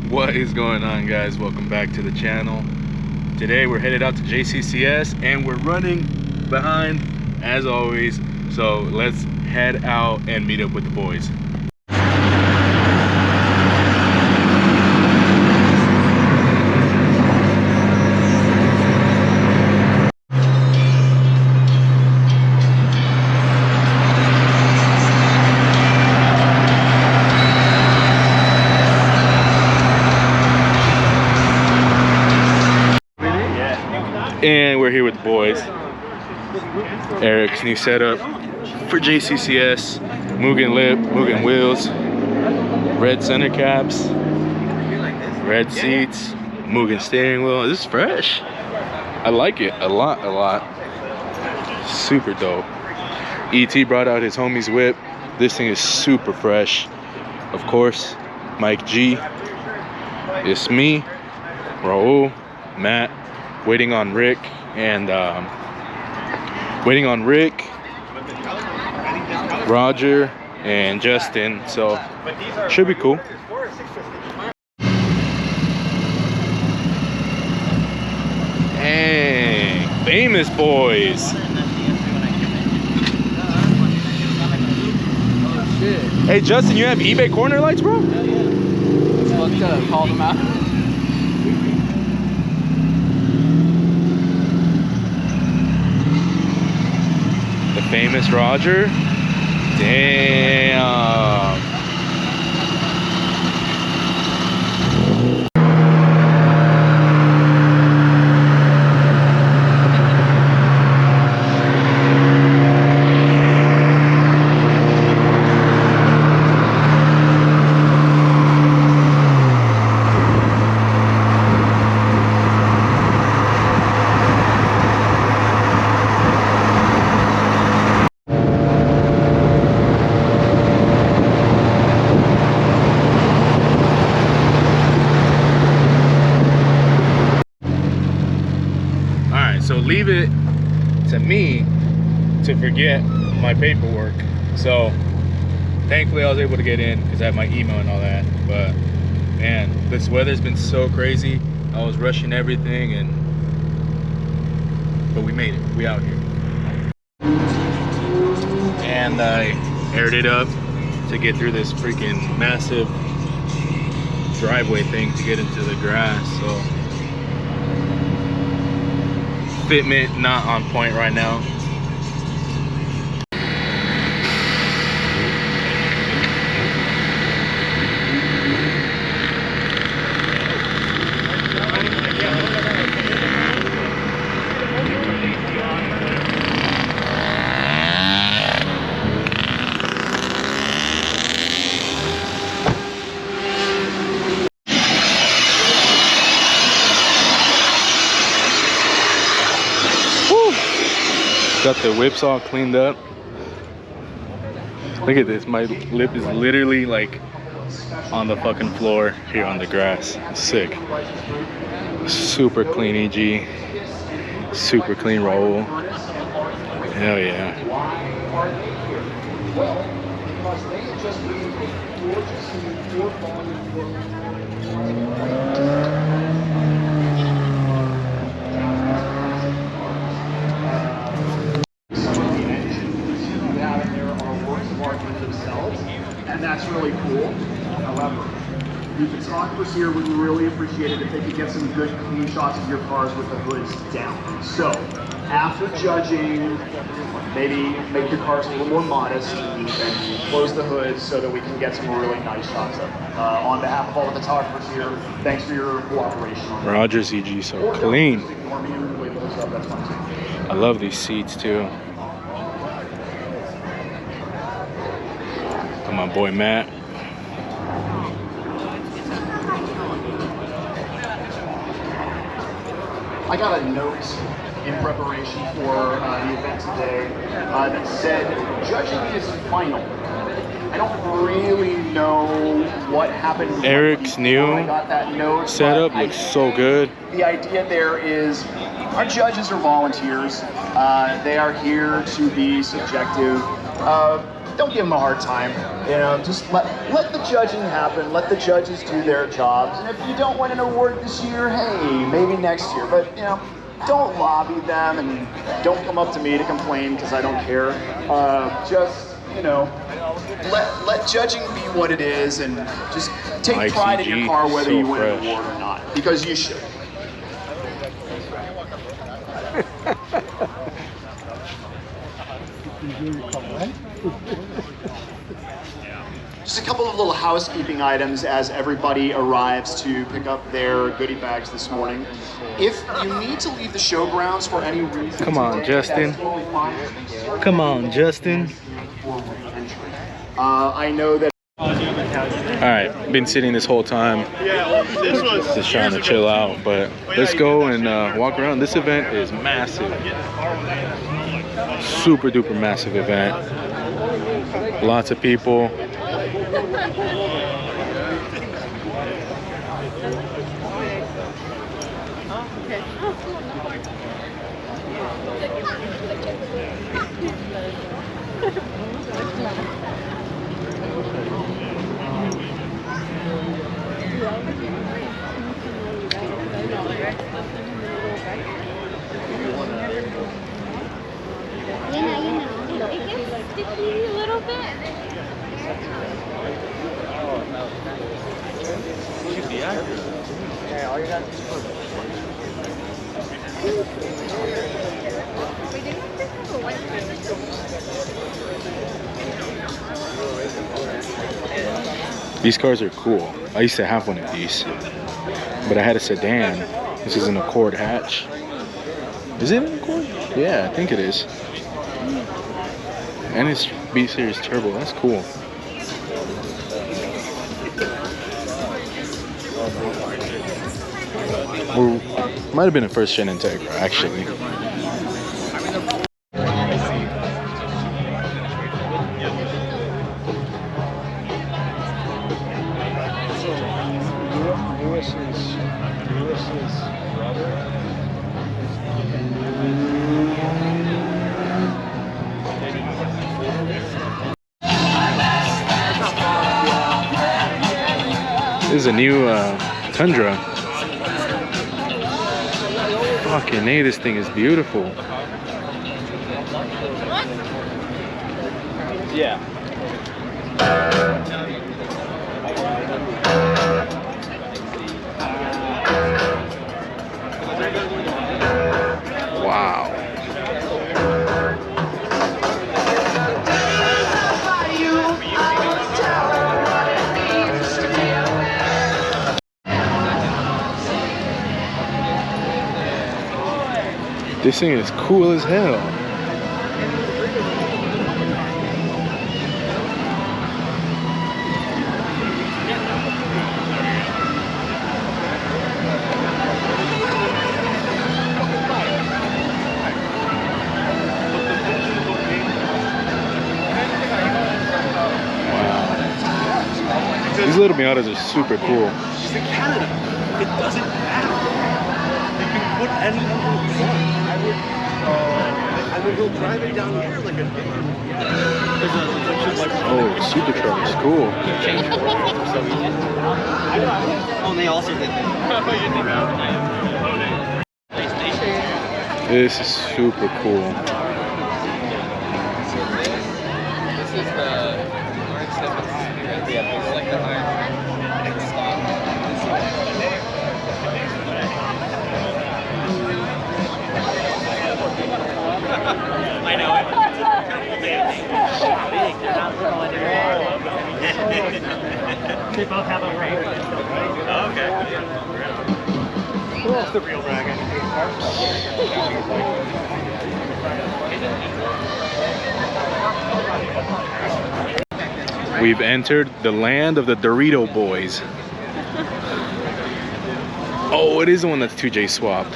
What is going on, guys? Welcome back to the channel. Today we're headed out to JCCS and we're running behind as always, so let's head out and meet up with the boys. And we're here with the boys. Eric's new setup for JCCS. Mugen lip, Mugen wheels, red center caps, red seats, Mugen steering wheel. This is fresh. I like it a lot. Super dope. ET brought out his homie's whip. This thing is super fresh. Of course, Mike G. It's me, Raul, Matt. Waiting on Rick, Roger, and Justin, so should be cool. Hey, famous boys. Hey Justin, you have eBay corner lights, bro? Let's call them out. The famous Roger. Damn. So leave it to me to forget my paperwork. So thankfully I was able to get in because I have my email and all that. But man, this weather's been so crazy. I was rushing everything, but we made it. We out here. And I aired it up to get through this freaking massive driveway thing to get into the grass. So fitment not on point right now. Got the whips all cleaned up. Look at this, my lip is literally like on the fucking floor here on the grass. Sick. Super clean EG. Super clean roll. Hell yeah. And that's really cool. However, you photographers here would really appreciate it if they could get some good clean shots of your cars with the hoods down. So, after judging, maybe make your cars a little more modest and close the hoods so that we can get some really nice shots of them. On behalf of all the photographers here, thanks for your cooperation. Roger's EG so clean. I love these seats too. My boy Matt. I got a note in preparation for the event today that said judging is final. I don't really know what happened. Eric's new setup looks so good. The idea there is our judges are volunteers. They are here to be subjective. don't give them a hard time. You know, just let the judging happen. Let the judges do their jobs. And if you don't win an award this year, hey, maybe next year. But you know, don't lobby them and don't come up to me to complain because I don't care. Just you know, let judging be what it is, and just take pride in your car whether you win an award or not, because you should. Just a couple of little housekeeping items as everybody arrives to pick up their goodie bags this morning. If you need to leave the showgrounds for any reason, come on, Justin. Come on, Justin. I know that. All right, been sitting this whole time, just trying to chill out. But let's go and walk around. This event is massive, super duper massive event. Lots of people. It gets sticky a little bit. These cars are cool. I used to have one of these, but I had a sedan. This is an Accord hatch. Is it an Accord? Yeah, I think it is. And it's B-Series turbo. That's cool. Might have been a first gen Integra, actually. This is a new Tundra. Fucking hey, this thing is beautiful. Yeah. Wow. This thing is cool as hell. Wow. These little Miatas are super cool. She's in Canada. It doesn't matter. You can put any number you want. I would go drive it down here like a Oh, super truck is cool. Oh, and they also did This is super cool. This is the orange stuff. Yeah, it's like the iron stock. I know it. They both have a ring. Okay. Cool. That's the real dragon. We've entered the land of the Dorito boys. Oh, it is the one that's 2J swapped.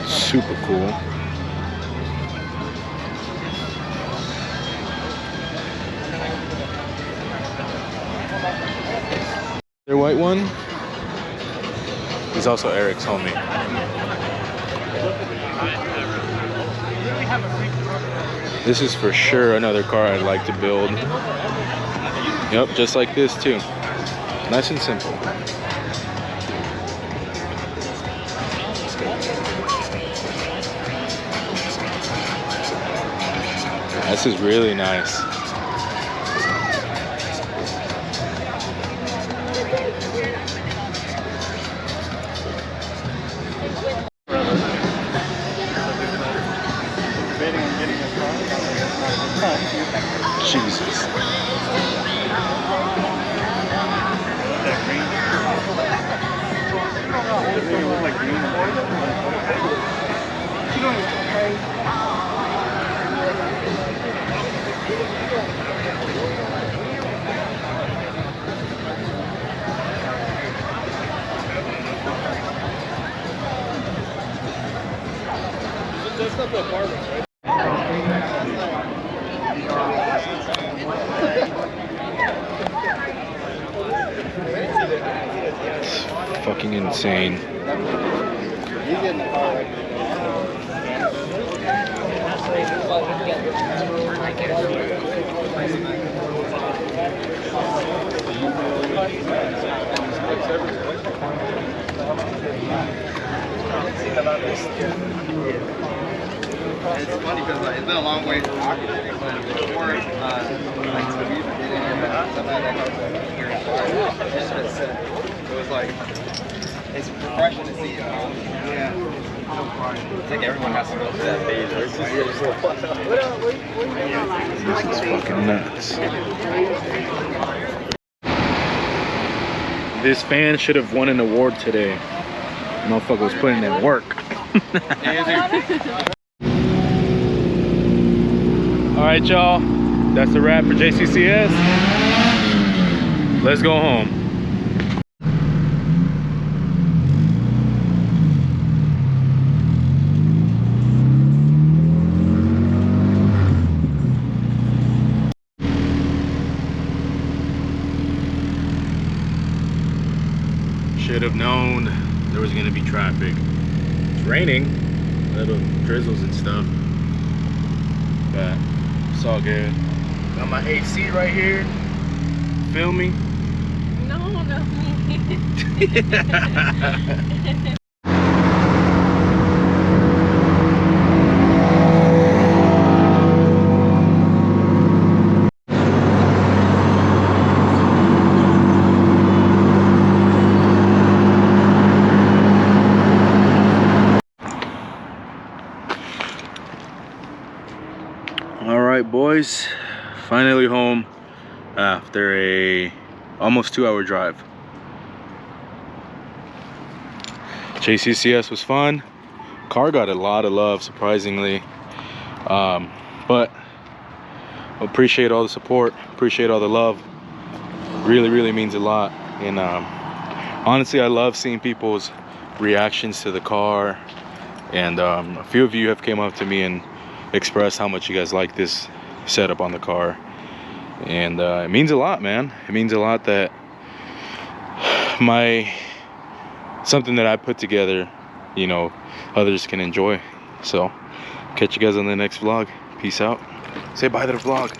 Super cool. Their white one is also Eric's homie. This is for sure another car I'd like to build. Yep, just like this too. Nice and simple. This is really nice. Jesus. That's not the apartment, right? Fucking insane. He's in the car right It's funny because it's been a long way to talk to you, but before, like, we've been in here, somebody that goes here, it's been set. It was like, it's refreshing to see, yeah. It's like everyone has to go through that phase where it's just This is fucking nuts. This fan should have won an award today. Motherfucker was putting in work. Alright, y'all. That's the wrap for JCCS. Let's go home. Should have known there was gonna be traffic. It's raining, little drizzles and stuff, but it's all good. Got my AC right here. Feel me? No. All right, boys, finally home after a almost 2-hour drive. JCCS was fun. Car got a lot of love, surprisingly, but appreciate all the support, appreciate all the love. Really means a lot. And honestly, I love seeing people's reactions to the car, and a few of you have came up to me and expressed how much you guys like this setup on the car, and it means a lot, man. It means a lot that something that I put together, you know, others can enjoy. So catch you guys on the next vlog. Peace out. Say bye to the vlog.